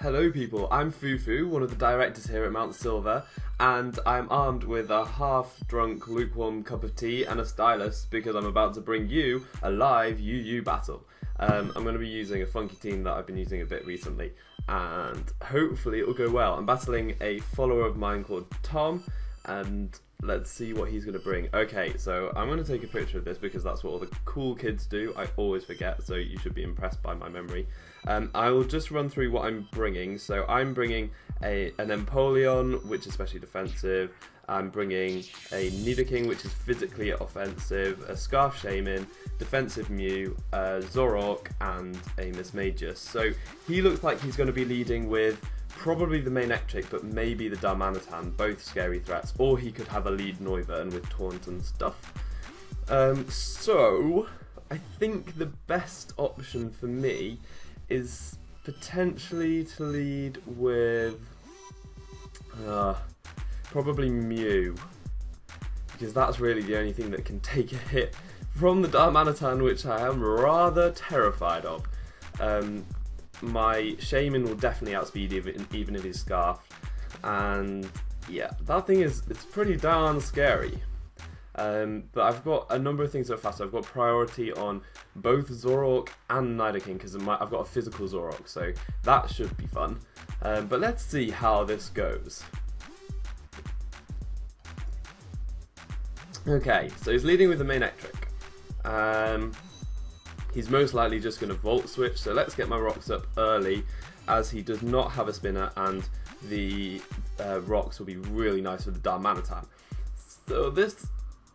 Hello people, I'm Foofootoo, one of the directors here at Mount Silver, and I'm armed with a half-drunk, lukewarm cup of tea and a stylus because I'm about to bring you a live UU battle. I'm going to be using a funky team that I've been using a bit recently, and hopefully it will go well. I'm battling a follower of mine called Tom, and let's see what he's going to bring. Okay, so I'm going to take a picture of this because that's what all the cool kids do. I always forget, so you should be impressed by my memory. I will just run through what I'm bringing. So I'm bringing an Empoleon, which is especially defensive. I'm bringing a Nidoking, which is physically offensive, a Scarf Shaman, defensive Mew, a Zoroark, and a Mismagius. So he looks like he's going to be leading with probably the main Electric, but maybe the Darmanitan, both scary threats, or he could have a lead Noivern with Taunt and stuff. So I think the best option for me is potentially to lead with probably Mew, because that's really the only thing that can take a hit from the Darmanitan, which I am rather terrified of. My Shaman will definitely outspeed even if he's Scarfed, and yeah, that thing it's pretty darn scary. But I've got a number of things that are faster. I've got priority on both Zoroark and Nidoking because I've got a physical Zoroark, so that should be fun. But let's see how this goes. Okay, so he's leading with the main Electric. He's most likely just going to Volt Switch, so let's get my rocks up early, as he does not have a spinner, and the rocks will be really nice with the Darmanitan. So this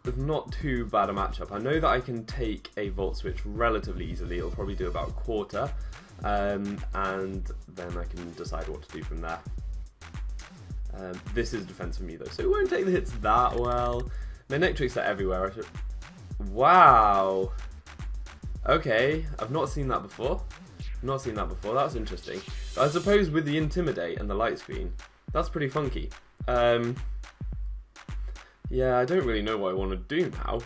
is not too bad a matchup. I know that I can take a Volt Switch relatively easily. It'll probably do about a quarter, and then I can decide what to do from there. This is defense for me though, so it won't take the hits that well. My Electrics are everywhere. Wow. Okay, I've not seen that before. That's interesting. But I suppose with the Intimidate and the Light Screen, that's pretty funky. Yeah, I don't really know what I want to do now.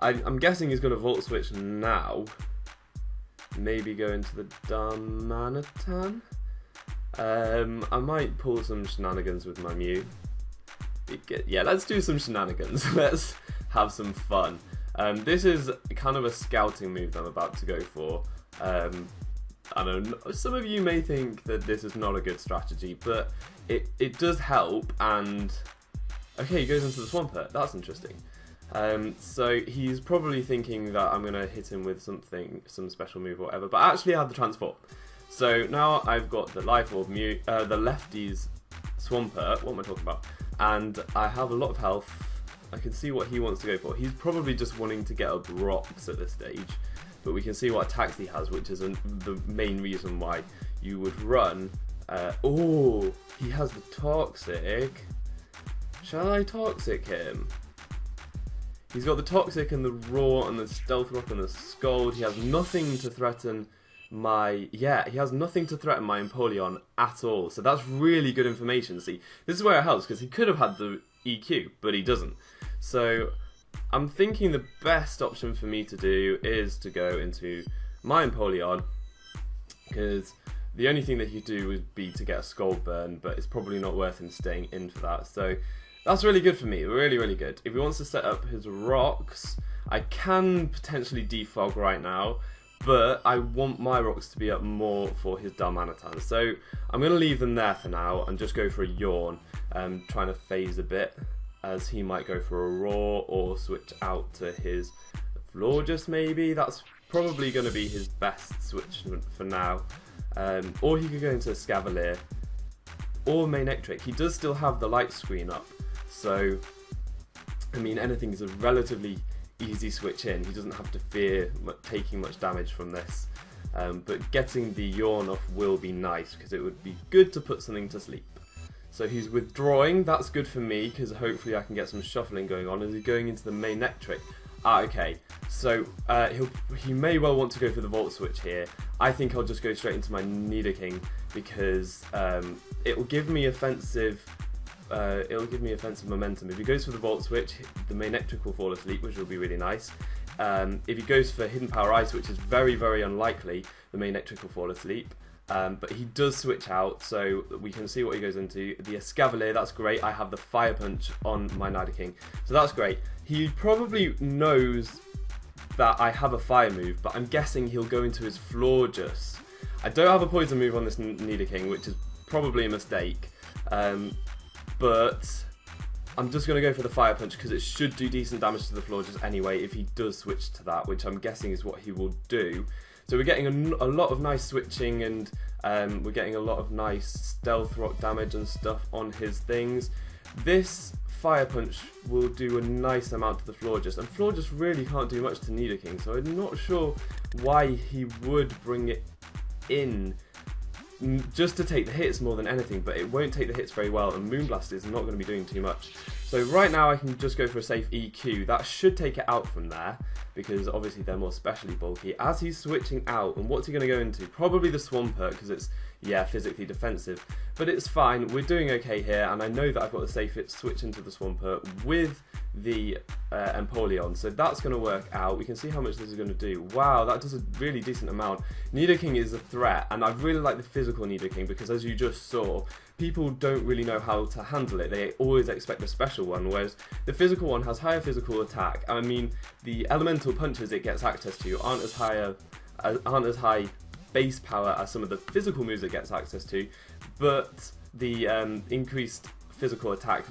I'm guessing he's going to Volt Switch now. Maybe go into the Darmanitan. I might pull some shenanigans with my Mew. Yeah, let's do some shenanigans. Let's have some fun. This is kind of a scouting move that I'm about to go for. I know some of you may think that this is not a good strategy, but it does help. And okay, he goes into the Swampert. That's interesting. So he's probably thinking that I'm going to hit him with some special move or whatever, but actually I have the Transform. So now I've got the Life Orb Mew, the lefty's Swampert, what am I talking about? And I have a lot of health. I can see what he wants to go for. He's probably just wanting to get up rocks at this stage, but we can see what attacks he has, which is the main reason why you would run. Oh, he has the Toxic. Shall I Toxic him? He's got the Toxic and the Roar and the Stealth Rock and the Scald. He has nothing to threaten my... Yeah, he has nothing to threaten my Empoleon at all. So that's really good information. See, this is where it helps, because he could have had the EQ, but he doesn't. So I'm thinking the best option for me to do is to go into my Empoleon, because the only thing that he'd do would be to get a Scald Burn, but it's probably not worth him staying in for that. So that's really good for me, really, really good. If he wants to set up his rocks, I can potentially defog right now, but I want my rocks to be up more for his Darmanitan. So I'm going to leave them there for now and just go for a Yawn, trying to phase a bit, as he might go for a Roar or switch out to his Florges maybe. That's probably going to be his best switch for now. Or he could go into Scavalier or main Electric. He does still have the light screen up, so I mean anything is a relatively easy switch in. He doesn't have to fear taking much damage from this, but getting the Yawn off will be nice, because it would be good to put something to sleep. So he's withdrawing. That's good for me, because hopefully I can get some shuffling going on. Is he going into the main Electric? Okay, so he may well want to go for the Volt Switch here. I think I'll just go straight into my Nidoking, because it will give me offensive momentum. If he goes for the Volt Switch, the main Electric will fall asleep, which will be really nice. If he goes for Hidden Power Ice, which is very, very unlikely, the main Electric will fall asleep. But he does switch out, so we can see what he goes into. The Escavalier, that's great. I have the Fire Punch on my Nidoking, so that's great. He probably knows that I have a fire move, but I'm guessing he'll go into his Florges. I don't have a poison move on this Nidoking, which is probably a mistake. But I'm just going to go for the Fire Punch because it should do decent damage to the Florges anyway if he does switch to that, which I'm guessing is what he will do. So we're getting a lot of nice switching, and we're getting a lot of nice Stealth Rock damage and stuff on his things. This Fire Punch will do a nice amount to the Florges, and Florges really can't do much to Nidoking, so I'm not sure why he would bring it in just to take the hits more than anything, but it won't take the hits very well, and Moonblast is not going to be doing too much. So right now I can just go for a safe EQ. That should take it out from there, because obviously they're more specially bulky. As he's switching out, and what's he going to go into? Probably the Swampert, because it's, yeah, physically defensive. But it's fine, we're doing okay here, and I know that I've got the safe hit switch into the Swampert with the Empoleon, so that's going to work out. We can see how much this is going to do. Wow, that does a really decent amount. Nidoking is a threat, and I really like the physical Nidoking, because as you just saw, people don't really know how to handle it. They always expect the special one, whereas the physical one has higher physical attack. I mean, the elemental punches it gets access to aren't as high base power as some of the physical moves it gets access to, but the increased physical attack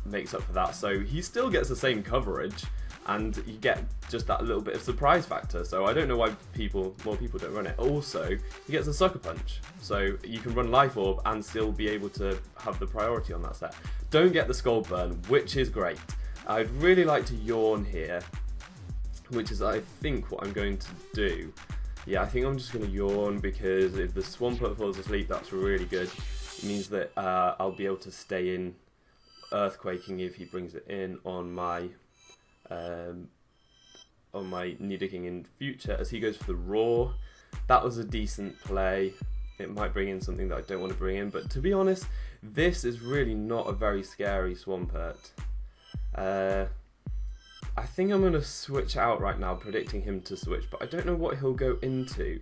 makes up for that. So he still gets the same coverage, and you get just that little bit of surprise factor. So I don't know why more people don't run it. Also, he gets a Sucker Punch, so you can run Life Orb and still be able to have the priority on that set. Don't get the Skull Burn, which is great. I'd really like to Yawn here, which is I think what I'm going to do. Yeah, I think I'm just going to Yawn, because if the Swampert falls asleep, that's really good. It means that I'll be able to stay in Earthquaking if he brings it in on my Nidoking in future. As he goes for the Roar, that was a decent play. It might bring in something that I don't want to bring in, but to be honest, this is really not a very scary Swampert. I think I'm going to switch out right now, predicting him to switch, but I don't know what he'll go into.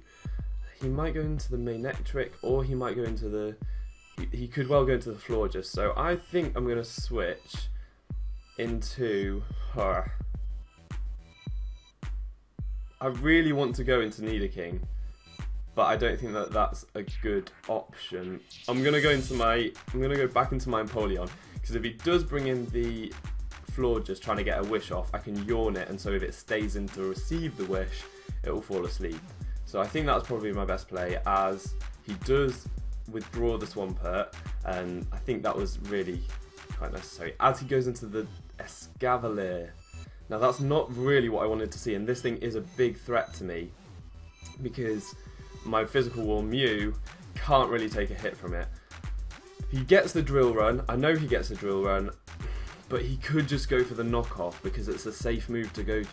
He might go into the Manectric, or he might go into the... He could well go into the Florges, so I think I'm going to switch into her. I really want to go into Nidoking, but I don't think that that's a good option. I'm going to go back into my Empoleon, because if he does bring in the Florges trying to get a wish off, I can Yawn it, and so if it stays in to receive the wish, it will fall asleep. So I think that's probably my best play, as he does withdraw the Swampert, and I think that was really quite necessary. As he goes into the Escavalier, now that's not really what I wanted to see, and this thing is a big threat to me, because my physical wall Mew can't really take a hit from it. He gets the Drill Run, I know he gets the Drill Run, but he could just go for the knockoff, because it's a safe move to go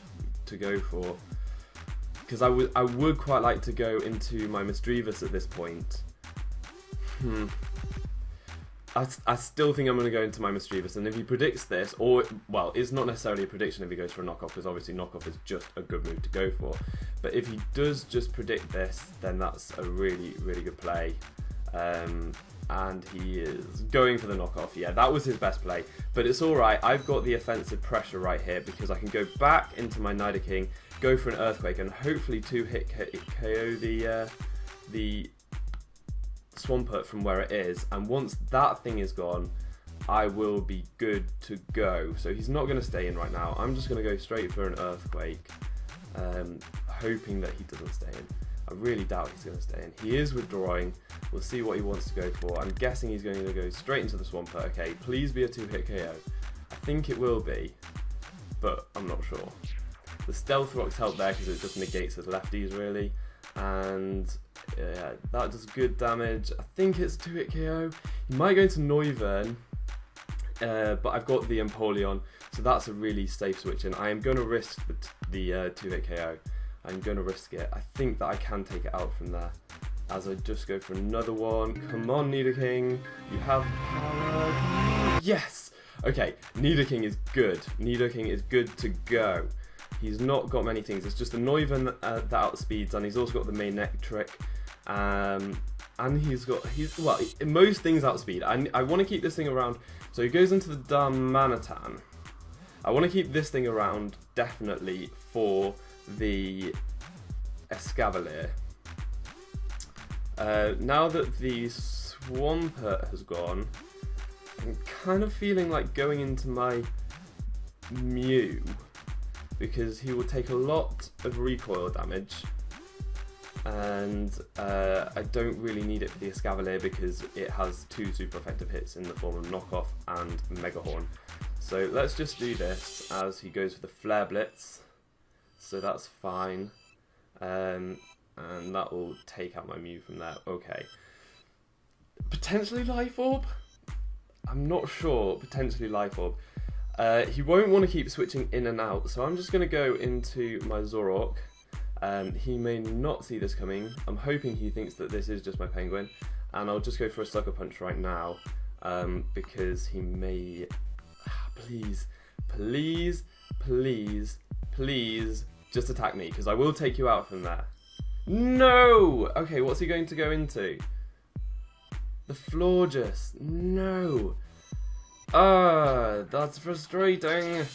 for. Because I would quite like to go into my Misdreavus at this point. I still think I'm going to go into my Misdreavus, and if he predicts this, or, well, it's not necessarily a prediction if he goes for a knockoff, because obviously knockoff is just a good move to go for. But if he does just predict this, then that's a really, really good play. And he is going for the knockoff. Yeah, that was his best play, but it's alright. I've got the offensive pressure right here, because I can go back into my Nidoking, go for an Earthquake, and hopefully two-hit KO the Swampert from where it is, and once that thing is gone, I will be good to go. So he's not going to stay in right now. I'm just going to go straight for an Earthquake, hoping that he doesn't stay in. I really doubt he's going to stay in. He is withdrawing. We'll see what he wants to go for. I'm guessing he's going to go straight into the Swampert. Okay, please be a two-hit KO. I think it will be, but I'm not sure. The Stealth Rocks help there, because it just negates his lefties, really. And yeah, that does good damage. I think it's 2-hit KO. He might go into Noivern, but I've got the Empoleon, so that's a really safe switch in. I am going to risk the 2-hit KO. I'm going to risk it. I think that I can take it out from there, as I just go for another one. Come on, Nidoking. You have power. Yes! Okay, Nidoking is good. Nidoking is good to go. He's not got many things. It's just the Noivern that outspeeds, and he's also got the Manectric. and well, most things outspeed. I want to keep this thing around. So he goes into the Darmanitan. I want to keep this thing around definitely for the Escavalier. Now that the Swampert has gone, I'm kind of feeling like going into my Mew, because he will take a lot of recoil damage, and I don't really need it for the Escavalier because it has 2 super effective hits in the form of Knockoff and Megahorn. So let's just do this as he goes for the Flare Blitz, so that's fine, and that will take out my Mew from there. Okay. Potentially Life Orb? I'm not sure, potentially Life Orb. He won't want to keep switching in and out, so I'm just going to go into my Zorok. He may not see this coming. I'm hoping he thinks that this is just my Penguin, and I'll just go for a Sucker Punch right now, because he may... Please, please, please, please, just attack me, because I will take you out from there. No! Okay, what's he going to go into? The Florges. No! That's frustrating.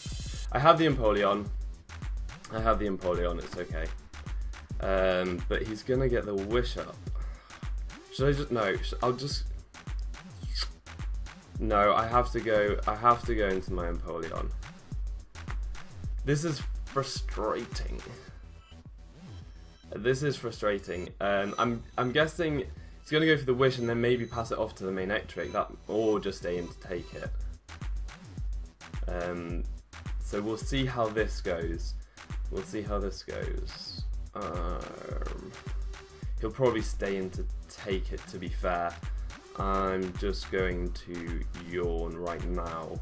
I have the Empoleon. It's okay. But he's gonna get the Wish Up. Should I just... No, I'll just... No, I have to go into my Empoleon. This is frustrating. I'm guessing he's gonna go for the Wish and then maybe pass it off to the main Ectric, or just stay in to take it. So we'll see how this goes. He'll probably stay in to take it, to be fair. I'm just going to yawn right now,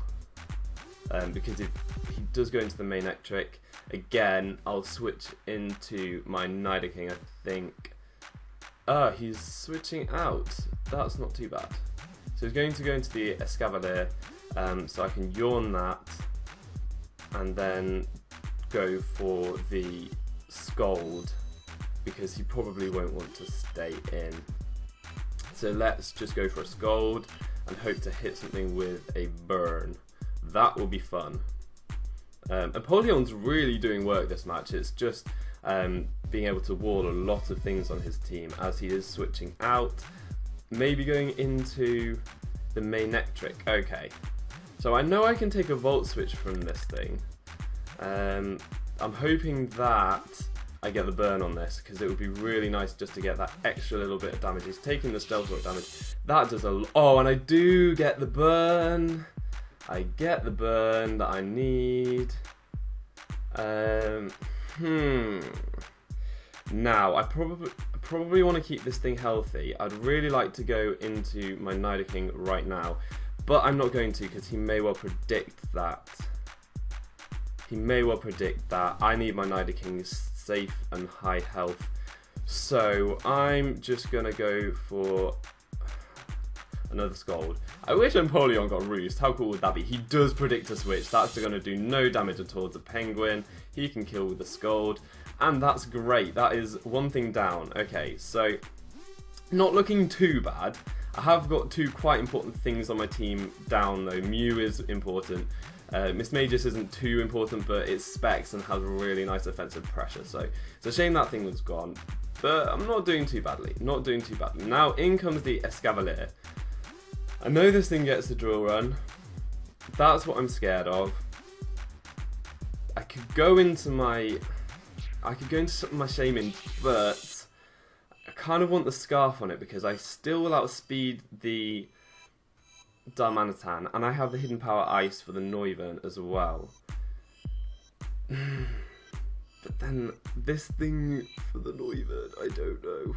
because if he does go into the main Ectric, again, I'll switch into my Nidoking, I think. He's switching out. That's not too bad. So he's going to go into the Escavalier, so I can yawn that, and then go for the Scold, because he probably won't want to stay in. So let's just go for a Scold and hope to hit something with a Burn. That will be fun. Empoleon's really doing work this match. It's just being able to wall a lot of things on his team as he is switching out. Maybe going into the main Ectric. Okay. So I know I can take a Volt Switch from this thing. I'm hoping that I get the Burn on this, because it would be really nice just to get that extra little bit of damage. He's taking the Stealth Rock damage. That does a lot. Oh, and I do get the Burn. I get the Burn that I need. Now, I probably want to keep this thing healthy. I'd really like to go into my Nidoking right now, but I'm not going to, because he may well predict that. I need my Nidoking safe and high health. So I'm just going to go for another Scold. I wish Empoleon got Roost. How cool would that be? He does predict a switch. That's going to do no damage at all to Penguin. He can kill with the Scold. And that's great. That is one thing down. Okay, so not looking too bad. I have got 2 quite important things on my team down though. Mew is important. Miss Magus isn't too important, but it's specs and has really nice offensive pressure. So it's a shame that thing was gone. But I'm not doing too badly. Now in comes the Escavalier. I know this thing gets the Drill Run. That's what I'm scared of. I could go into my Shaman, but I kind of want the Scarf on it because I still will outspeed the Darmanitan, and I have the Hidden Power Ice for the Noivern as well. But then this thing for the Noivern, I don't know.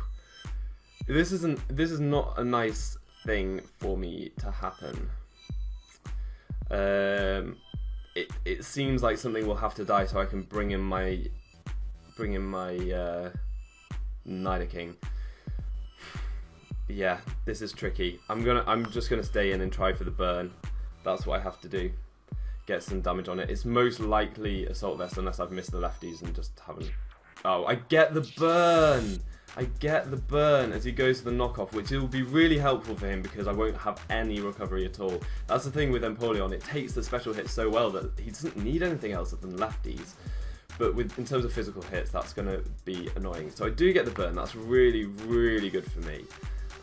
This is not a nice thing for me to happen. It seems like something will have to die so I can bring in my Nidoking. Yeah, this is tricky. I'm just gonna stay in and try for the Burn. That's what I have to do. Get some damage on it. It's most likely Assault Vest unless I've missed the lefties and just haven't. Oh, I get the Burn. I get the burn as he goes to the knockoff, which will be really helpful for him because I won't have any recovery at all. That's the thing with Empoleon, it takes the special hits so well that he doesn't need anything else other than lefties. But in terms of physical hits, that's going to be annoying. So I do get the burn, that's really, really good for me.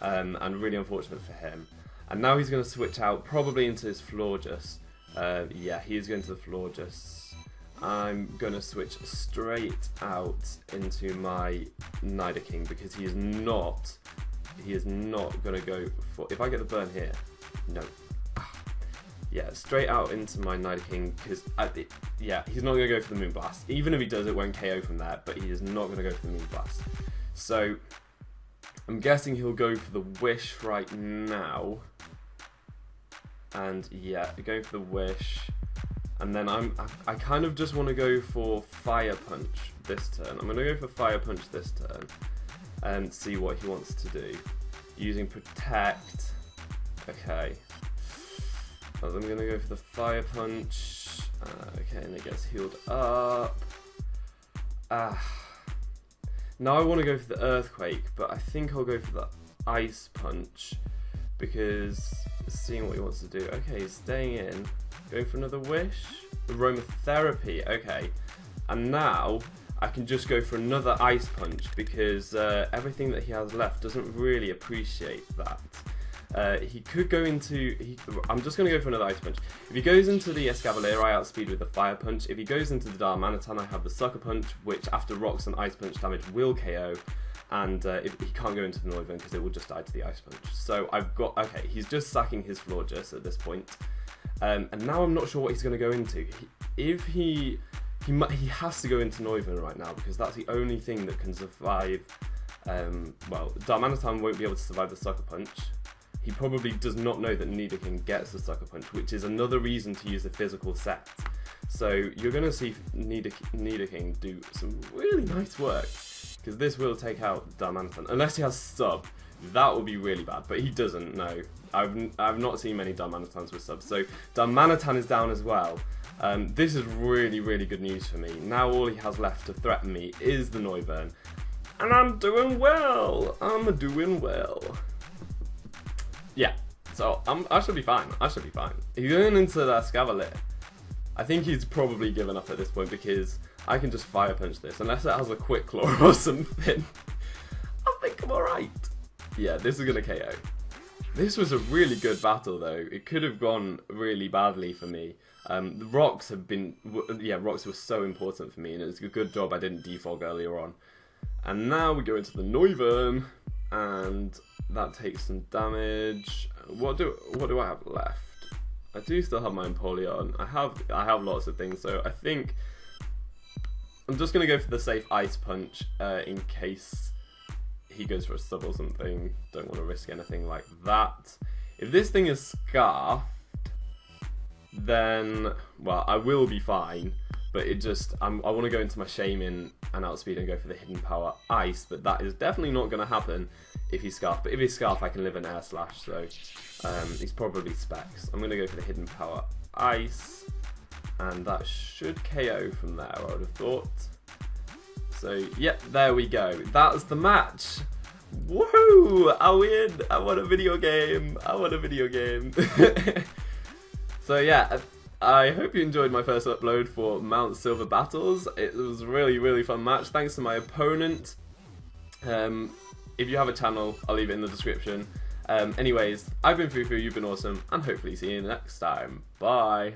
And really unfortunate for him. And now he's going to switch out, probably into his Florges. Yeah, he's going to the Florges. I'm going to switch straight out into my Nidoking because he is not going to go for... If I get the burn here, no. Yeah, straight out into my Nidoking because, yeah, he's not going to go for the Moonblast. Even if he does, it won't KO from there, but he is not going to go for the Moonblast. So, I'm guessing he'll go for the Wish right now. And, yeah, going for the Wish... And then I kind of just want to go for Fire Punch this turn. I'm going to go for Fire Punch this turn and see what he wants to do. Using Protect. Okay. So I'm going to go for the Fire Punch. Okay, and it gets healed up. Now I want to go for the Earthquake, but I think I'll go for the Ice Punch because seeing what he wants to do. Okay, he's staying in. Going for another Wish. Aromatherapy, okay. And now I can just go for another Ice Punch because everything that he has left doesn't really appreciate that. He could go into... I'm just going to go for another Ice Punch. If he goes into the Escavalier, I outspeed with the Fire Punch. If he goes into the Darmanitan, I have the Sucker Punch, which after Rocks and Ice Punch damage will KO. And if he can't go into the Noivern because it will just die to the Ice Punch. So I've got... Okay, he's just sacking his Florges at this point. And now I'm not sure what he's going to go into. He has to go into Noivern right now because that's the only thing that can survive. Well, Darmanitan won't be able to survive the Sucker Punch. He probably does not know that Nidoking gets the Sucker Punch, which is another reason to use the physical set. So you're going to see Nidoking do some really nice work because this will take out Darmanitan. Unless he has Sub, that would be really bad, but he doesn't, no. I've not seen many Darmanitans with subs, so Darmanitan is down as well. This is really, really good news for me. Now all he has left to threaten me is the Noivern. And I'm doing well! I'm doing well. Yeah, so I should be fine. I should be fine. He's going into the Escavalier. I think he's probably given up at this point because I can just Fire Punch this. Unless it has a Quick Claw or something. I think I'm alright. Yeah, this is going to KO. This was a really good battle though. It could have gone really badly for me. The rocks have been... Yeah, rocks were so important for me and it's a good job I didn't defog earlier on. And now we go into the Noivern and that takes some damage. What do I have left? I do still have my Empoleon. I have lots of things, so I think I'm just gonna go for the safe Ice Punch in case he goes for a sub or something. Don't want to risk anything like that. If this thing is scarfed, then well, I will be fine. But it just I want to go into my Shaman and outspeed and go for the Hidden Power Ice, but that is definitely not going to happen if he's scarfed. But if he's scarfed, I can live an Air Slash, so he's probably Specs. I'm going to go for the Hidden Power Ice, and that should KO from there, I would have thought. So, yep, there we go. That's the match. Woohoo! I win! I won a video game! I won a video game! So, yeah. I hope you enjoyed my first upload for Mount Silver Battles. It was a really, really fun match. Thanks to my opponent. If you have a channel, I'll leave it in the description. Anyways, I've been Foofootoo, you've been awesome, and hopefully see you next time. Bye!